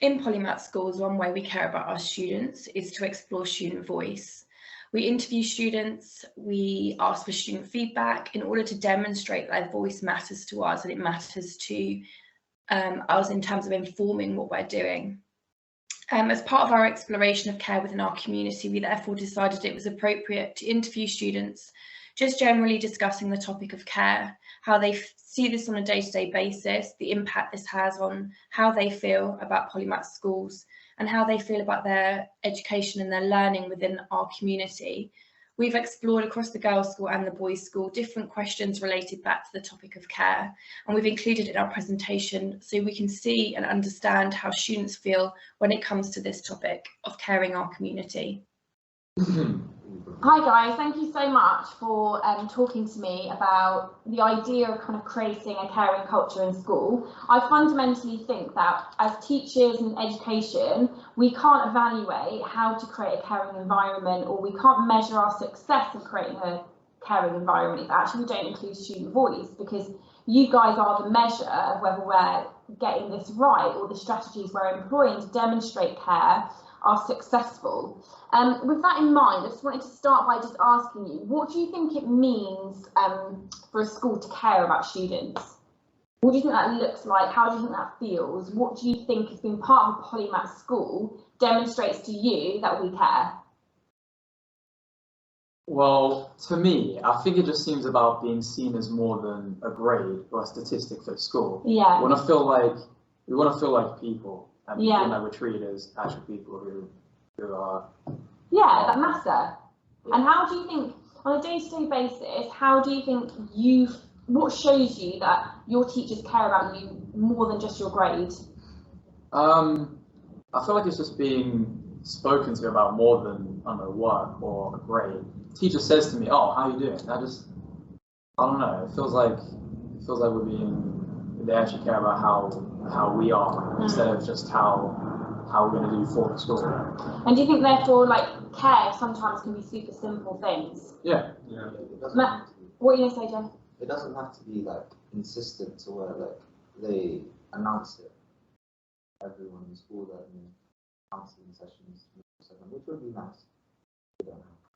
In PolyMAT schools, one way we care about our students is to explore student voice. We interview students, we ask for student feedback in order to demonstrate their voice matters to us and it matters to us in terms of informing what we're doing. As part of our exploration of care within our community, we therefore decided it was appropriate to interview students, just generally discussing the topic of care, how they see this on a day-to-day basis, the impact this has on how they feel about PolyMAT schools, and how they feel about their education and their learning within our community. We've explored across the girls' school and the boys' school different questions related back to the topic of care, and we've included in our presentation so we can see and understand how students feel when it comes to this topic of caring our community. Hi guys, thank you so much for talking to me about the idea of kind of creating a caring culture in school. I fundamentally think that as teachers in education, we can't evaluate how to create a caring environment, or we can't measure our success of creating a caring environment if actually we don't include student voice, because you guys are the measure of whether we're getting this right or the strategies we're employing to demonstrate care are successful. With that in mind, I just wanted to start by just asking you, what do you think it means for a school to care about students? What do you think that looks like? How do you think that feels? What do you think, as being part of a PolyMAT school, demonstrates to you that we care? Well, to me, I think it just seems about being seen as more than a grade or a statistic for the school. Yeah. We want to feel like people, and feel like we're treated as actual people who are. Yeah, that matter. Yeah. And how do you think, on a day-to-day basis, how do you think what shows you that your teachers care about you more than just your grade? I feel like it's just being spoken to about more than, I don't know, work or a grade. Teacher says to me, "Oh, how are you doing?" I don't know. It feels like they actually care about how we are instead of just how we're going to do for the school. And do you think therefore, like, care sometimes can be super simple things? Yeah. Matt, what are you going to say, Jen? It doesn't have to be like consistent to where like they announce it. Everyone in school that in counselling sessions, which would be nice.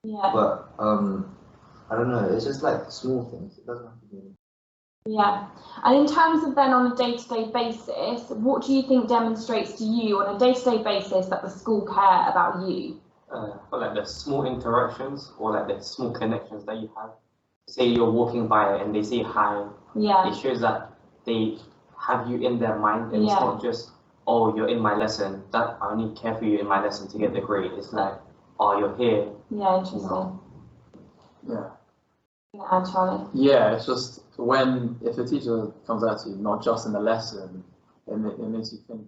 Yeah. But I don't know. It's just like small things. It doesn't have to be. Yeah. And in terms of then on a day-to-day basis, what do you think demonstrates to you on a day-to-day basis that the school care about you? For like the small interactions or like the small connections that you have. Say you're walking by and they say hi. Yeah. It shows that they have you in their mind, and it's not just, oh, you're in my lesson, that I only care for you in my lesson to get the grade. It's like, oh, you're here. Yeah, interesting. Yeah. And Charlie? Yeah, it's just if a teacher comes at you, not just in the lesson, it makes you think,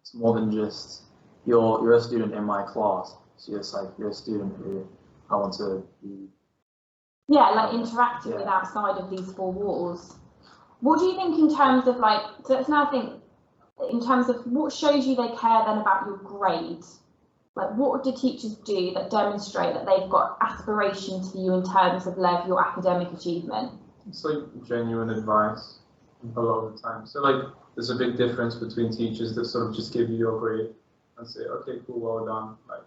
it's more than just you're a student in my class. So it's like you're a student who I want to be. Yeah, like interacting with outside of these four walls. What do you think in terms of like? So let's now think in terms of what shows you they care then about your grade. Like, what do teachers do that demonstrate that they've got aspiration to you in terms of your academic achievement? It's like genuine advice a lot of the time. So like, there's a big difference between teachers that sort of just give you your grade and say, okay, cool, well done. Like,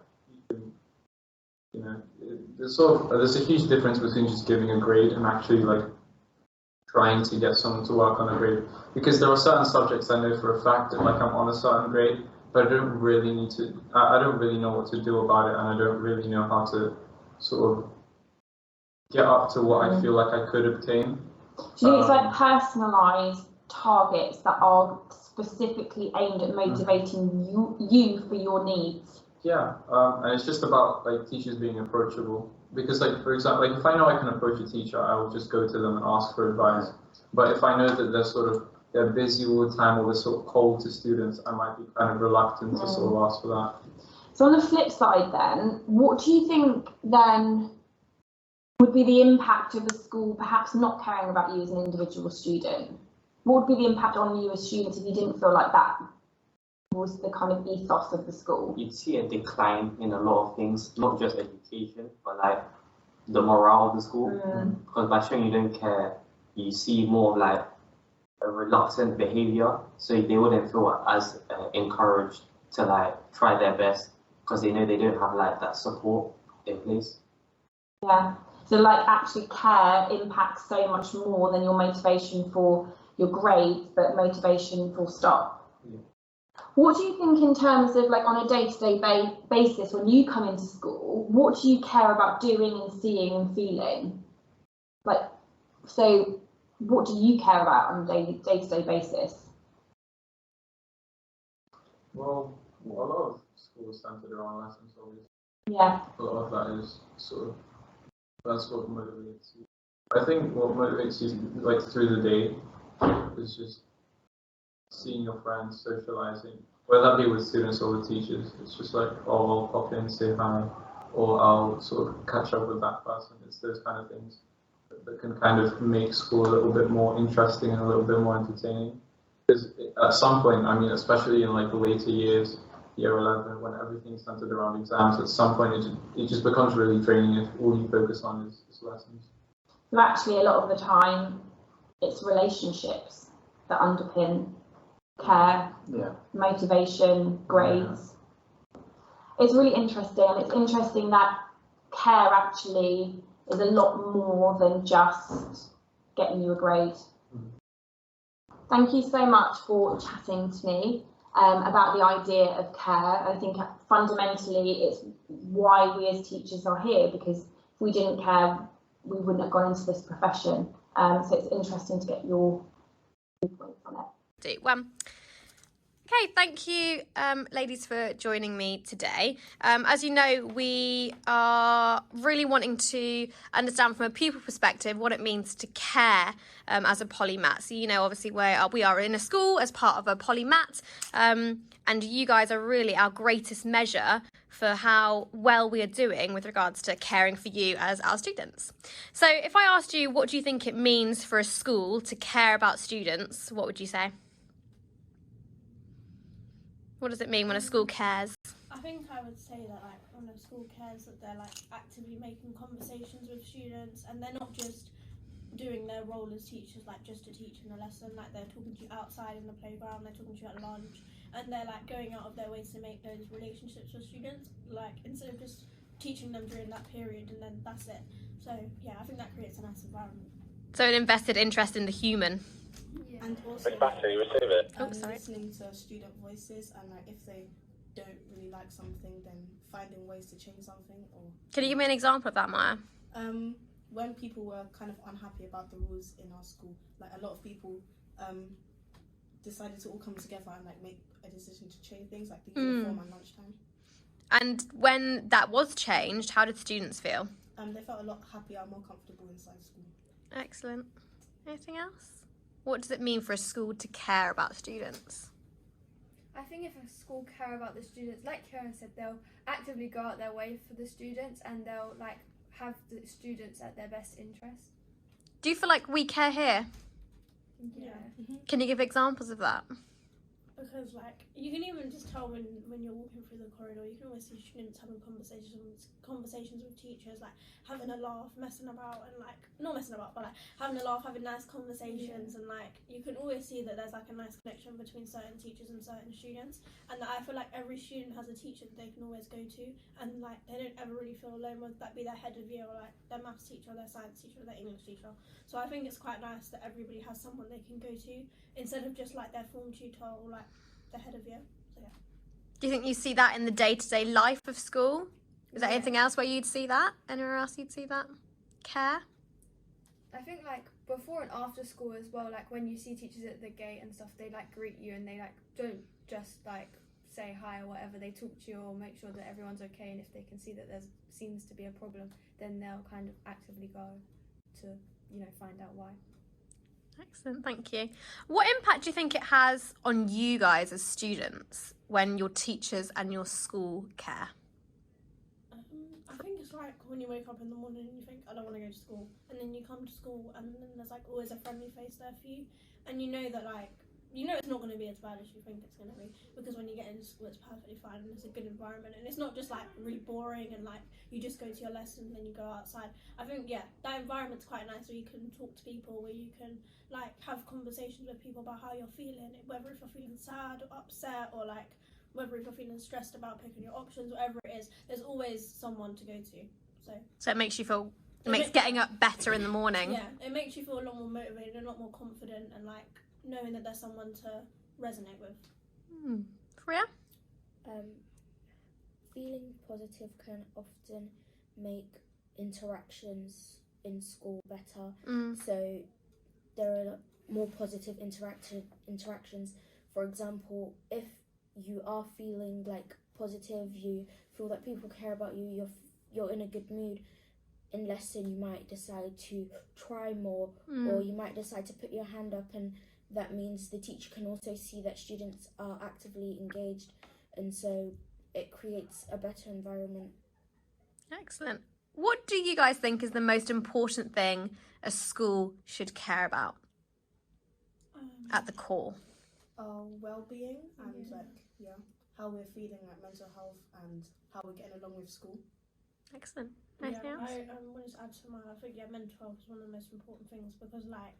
there's a huge difference between just giving a grade and actually like trying to get someone to work on a grade. Because there are certain subjects I know for a fact that like I'm on a certain grade, but I don't really know what to do about it, and I don't really know how to sort of get up to what I feel like I could obtain. Do you think it's like personalised targets that are specifically aimed at motivating you for your needs? Yeah, and it's just about like teachers being approachable. Because like, for example, like if I know I can approach a teacher, I will just go to them and ask for advice. But if I know that they're busy all the time or they're sort of cold to students, I might be kind of reluctant to sort of ask for that. So on the flip side then, what do you think then would be the impact of a school perhaps not caring about you as an individual student? What would be the impact on you as students if you didn't feel like that was the kind of ethos of the school? You'd see a decline in a lot of things, not just education, but like the morale of the school. Because by showing you don't care, you see more of like a reluctant behavior, so they wouldn't feel as encouraged to like try their best because they know they don't have like that support in place. Yeah, so like actually care impacts so much more than your motivation for your grades, but motivation full stop. Yeah. What do you think in terms of like on a day-to-day basis when you come into school, what do you care about doing and seeing and feeling? Like, so what do you care about on a day-to-day basis? Well, a lot of school is centered around lessons, obviously. Yeah. A lot of that is sort of, that's what motivates you. I think what motivates you, like through the day, is just seeing your friends, socializing, whether that be with students or with teachers. It's just like, oh, I'll pop in, say hi, or I'll sort of catch up with that person. It's those kind of things that can kind of make school a little bit more interesting and a little bit more entertaining. Because at some point, I mean, especially in like the later years, year 11, when everything's centered around exams, at some point it just becomes really draining if all you focus on is lessons. So actually, a lot of the time, it's relationships that underpin care, motivation, grades. It's really interesting, and it's interesting that care actually is a lot more than just getting you a grade. Thank you so much for chatting to me about the idea of care. I think fundamentally it's why we as teachers are here, because if we didn't care, we wouldn't have gone into this profession. So it's interesting to get your viewpoints on it. Okay, thank you, ladies, for joining me today. As you know, we are really wanting to understand from a pupil perspective what it means to care as a polymat. So, you know, obviously we are in a school as part of a polymat, and you guys are really our greatest measure for how well we are doing with regards to caring for you as our students. So if I asked you, what do you think it means for a school to care about students, what would you say? What does it mean when a school cares? I think I would say that like when a school cares, that they're like actively making conversations with students, and they're not just doing their role as teachers like just to teach in a lesson. Like they're talking to you outside in the playground, they're talking to you at lunch, and they're like going out of their ways to make those relationships with students, like instead of just teaching them during that period and then that's it. So yeah, I think that creates a nice environment. So an invested interest in the human. Yeah. And also listening to student voices, and like if they don't really like something, then finding ways to change something. Or can you give me an example of that, Maya? When people were kind of unhappy about the rules in our school, like a lot of people decided to all come together and like make a decision to change things, like the uniform and lunchtime. And when that was changed, how did students feel? They felt a lot happier, more comfortable inside school. Excellent. Anything else? What does it mean for a school to care about students? I think if a school care about the students, like Karen said, they'll actively go out their way for the students, and they'll like have the students at their best interest. Do you feel like we care here? Yeah. Can you give examples of that? Because like you can even just tell when you're walking through the corridor, you can always see students having conversations with teachers, like having a laugh, messing about, and like not messing about, but like having a laugh, having nice conversations, and like you can always see that there's like a nice connection between certain teachers and certain students, and that I feel like every student has a teacher that they can always go to, and like they don't ever really feel alone, whether that be their head of year or like their maths teacher or their science teacher or their English teacher. So I think it's quite nice that everybody has someone they can go to instead of just like their form tutor or like the head of year. So yeah. Do you think you see that in the day-to-day life of school? Is there anything else where you'd see that? Anywhere else you'd see that? Care? I think like before and after school as well, like when you see teachers at the gate and stuff, they like greet you and they like don't just like say hi or whatever, they talk to you or make sure that everyone's okay, and if they can see that there seems to be a problem, then they'll kind of actively go to, you know, find out why. Excellent, thank you. What impact do you think it has on you guys as students when your teachers and your school care? I think it's like when you wake up in the morning and you think, I don't want to go to school, and then you come to school and then there's like always a friendly face there for you, and you know that like you know it's not going to be as bad as you think it's going to be, because when you get into school it's perfectly fine and it's a good environment, and it's not just like really boring and like you just go to your lesson and then you go outside. I think that environment's quite nice, where you can talk to people, where you can like have conversations with people about how you're feeling, whether if you're feeling sad or upset, or like whether if you're feeling stressed about picking your options, whatever it is, there's always someone to go to. So it makes you feel, it makes getting up better in the morning. Yeah, it makes you feel a lot more motivated and a lot more confident, and like knowing that there's someone to resonate with. Freya? Feeling positive can often make interactions in school better. So there are more positive interactions. For example, if you are feeling like positive, you feel that people care about you, you're in a good mood, in lesson you might decide to try more, or you might decide to put your hand up, and that means the teacher can also see that students are actively engaged, and so it creates a better environment. Excellent. What do you guys think is the most important thing a school should care about at the core? Our well-being and how we're feeling, like mental health, and how we're getting along with school. Excellent. Anything else? I want to add to mine. I think mental health is one of the most important things, because like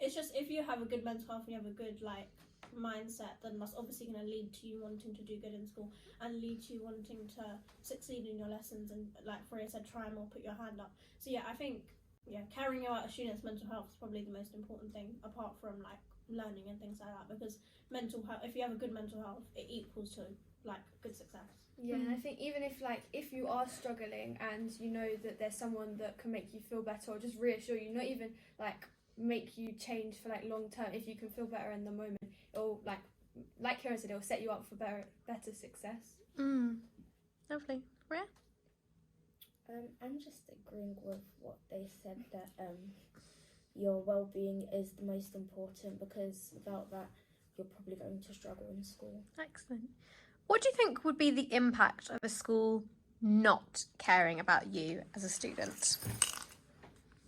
it's just, if you have a good mental health and you have a good like mindset, then that's obviously going to lead to you wanting to do good in school and lead to you wanting to succeed in your lessons, and like Freya said, try more, put your hand up. So I think caring about a student's mental health is probably the most important thing, apart from like learning and things like that, because mental health, if you have a good mental health, it equals to like good success. Yeah, and I think even if you are struggling and you know that there's someone that can make you feel better, or just reassure you, not even like make you change for like long term, if you can feel better in the moment, it'll like Kieran said, it'll set you up for better success. Lovely. Rhea? I'm just agreeing with what they said, that your well-being is the most important, because without that you're probably going to struggle in school. Excellent. What do you think would be the impact of a school not caring about you as a student?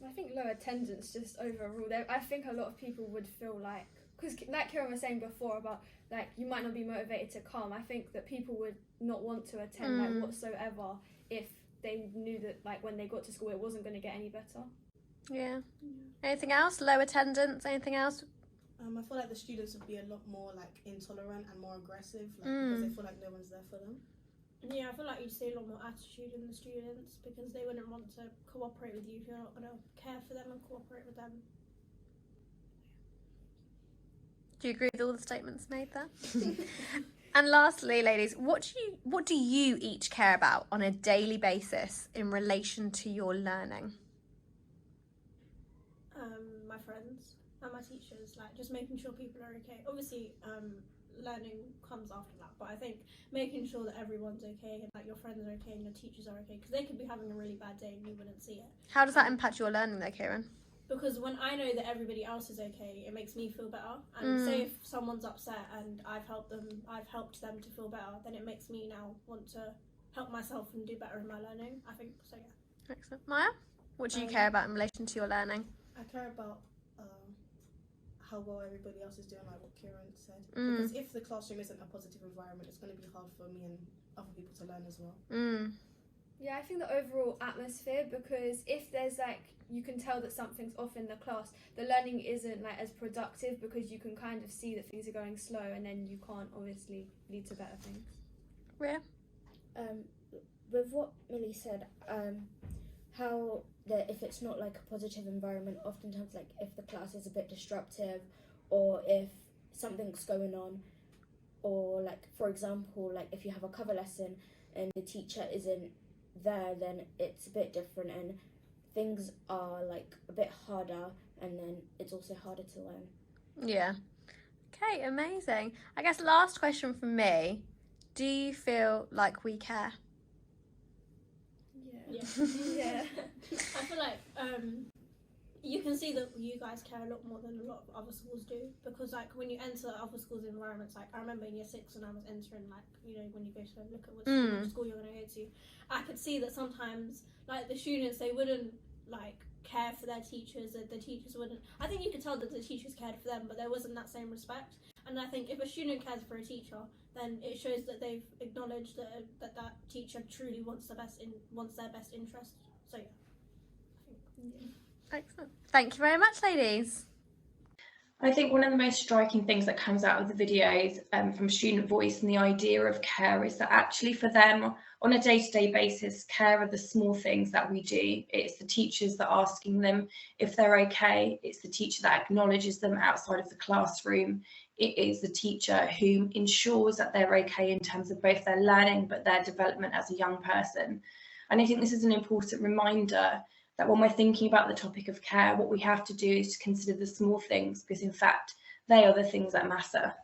I think low attendance just overall. I think a lot of people would feel like, because like Kieran was saying before about like you might not be motivated to come, I think that people would not want to attend like whatsoever if they knew that like when they got to school it wasn't going to get any better. Yeah. Anything else? Low attendance? Anything else? I feel like the students would be a lot more like intolerant and more aggressive, because they feel like no one's there for them. Yeah, I feel like you'd see a lot more attitude in the students, because they wouldn't want to cooperate with you if you're not going to care for them and cooperate with them. Do you agree with all the statements made there? And lastly, ladies, what do you each care about on a daily basis in relation to your learning? My friends and my teachers, like just making sure people are okay. Obviously, learning comes after that, but I think making sure that everyone's okay, and like your friends are okay and your teachers are okay, because they could be having a really bad day and you wouldn't see it. How does that impact your learning though, Kieran? Because when I know that everybody else is okay, it makes me feel better. And say if someone's upset and I've helped them to feel better, then it makes me now want to help myself and do better in my learning, I think. So yeah. Excellent. Maya, what do you care about in relation to your learning? I care about how well everybody else is doing, like what Kieran said. Because if the classroom isn't a positive environment, it's going to be hard for me and other people to learn as well. Yeah, I think the overall atmosphere, because if there's like, you can tell that something's off in the class, the learning isn't like as productive, because you can kind of see that things are going slow, and then you can't obviously lead to better things. Rhea? With what Millie said, how that if it's not like a positive environment, oftentimes like if the class is a bit disruptive, or if something's going on, or like for example, like if you have a cover lesson and the teacher isn't there, then it's a bit different and things are like a bit harder, and then it's also harder to learn. Yeah. Okay, amazing. I guess last question from me. Do you feel like we care? Yeah. I feel like you can see that you guys care a lot more than a lot of other schools do, because like when you enter other schools' environments, like I remember in year 6 when I was entering, like, you know, when you go to look at what school you're going to go to, I could see that sometimes like the students, they wouldn't like care for their teachers, that the teachers wouldn't. I think you could tell that the teachers cared for them, but there wasn't that same respect. And I think if a student cares for a teacher, then it shows that they've acknowledged that teacher truly wants their best interest. So yeah. Excellent. Thank you very much, ladies. I think one of the most striking things that comes out of the videos from student voice and the idea of care is that actually for them on a day-to-day basis, care are the small things that we do. It's the teachers that are asking them if they're okay. It's the teacher that acknowledges them outside of the classroom. It is the teacher who ensures that they're okay in terms of both their learning but their development as a young person. And I think this is an important reminder that when we're thinking about the topic of care, what we have to do is to consider the small things, because in fact, they are the things that matter.